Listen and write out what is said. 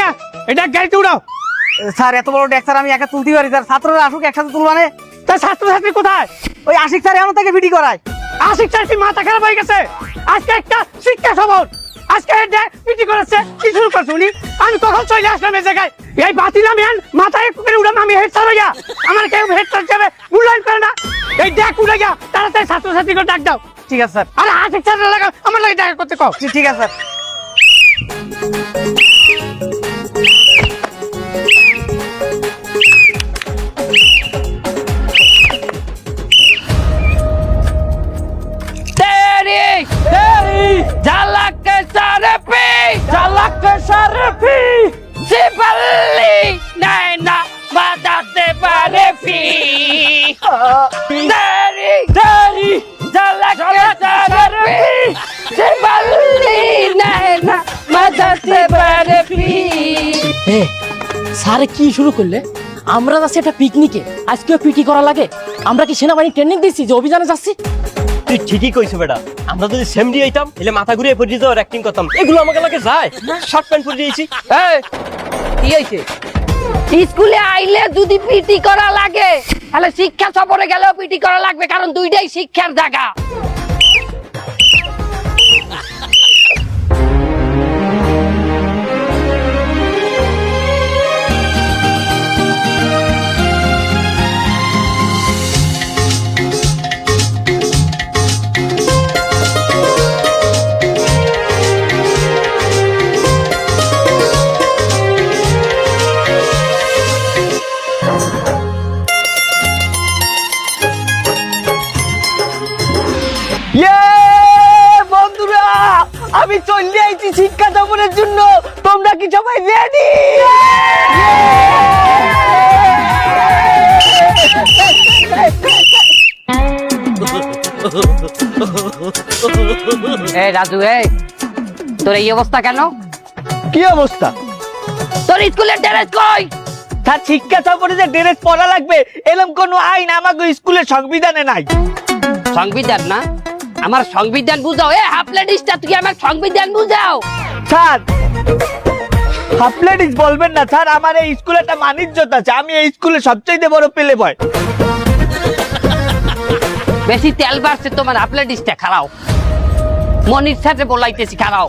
না, এটা গাড়িতে উড়াও। স্যার এত বড় ডেক স্যার আমি একা তুলতে পারি স্যার, ছাত্ররা আসুক একসাথে তুলবানে। তা ছাত্রছাত্রী কোথায়? ওই আশিক স্যার এমন থেকে ভিডি করায়। আশিক স্যার কি মাথা খারাপ হয়ে গেছে? আজকে একটা শিক্ষা সবর, আজকে পিটি করেছে, কি শুরু করছে উনি? আমি কখন চলে আসলাম এই জায়গায়, এই বাতিলাম ইয়ান মাথায় একটু করে উড়াম, আমি হেড স্যার হইয়া, আমার কেউ হেড স্যার হিসেবে মূল্যায়ন করে না। এই ডেক উড়ে গিয়া তাড়াতাড়ি ছাত্রছাত্রীকে ডাক দাও। ঠিক আছে স্যার। আরে আশিক স্যার লাগা আমার লাগে দেখা করতে কও। ঠিক আছে স্যার। तेरी झलक सरफी झलक सरफी सिपल्ली नैना बदते बर्फी तेरी तेरी झलक सरफी सिपल्ली नैना बदते बर्फी। স্যারে কি শুরু করলে? আমরা যাচ্ছি একটা পিকনিকে, আজকেও পিটি করা লাগে? আমরা কি সেনাবাহিনী ট্রেনিং দিচ্ছি যে অভিযানে যাচ্ছি? তুই ঠিকই কইছো বেটা, আমরা যদি সেমডি হইতাম তাহলে মাথা ঘুরিয়ে পড়ে যেত, অ্যাক্টিং করতাম। এগুলো আমাকে লাগে যায়, শার্ট প্যান্ট পরে দিয়েছি। কি হইছে? স্কুলে আইলে যদি পিটি করা লাগে তাহলে শিক্ষা সফরে গেলেও পিটি করা লাগবে, কারণ দুইটাই শিক্ষার জায়গা। বন্ধুরা আমি চলে আইছি শিক্ষা সফরের জন্য, তোমরা কি সবাই রেডি? এই রাজু, এই তোর এই অবস্থা কেন? কি অবস্থা? তোর স্কুলের ড্রেস কই? তার শিক্ষা সফরে যে ড্রেস পরা লাগবে এরকম কোন আইন আমাকে স্কুলের সংবিধানে নাই। সংবিধান না? আমার সংবিধান বুঝাও। এ হাফলেডিসটা, তুই আমার সংবিধান বুঝাও। স্যার হাফ লেডিস বলবেন না স্যার, আমার এই স্কুলে একটা মানিজ্যতা আছে, আমি এই স্কুলে সবচেয়ে বড় পেলে বয়। বেশি তেল বাড়ছে তোমার, হাফলেডিসটা খারাও। মনির সাথে বলাইতেছি, খারাও।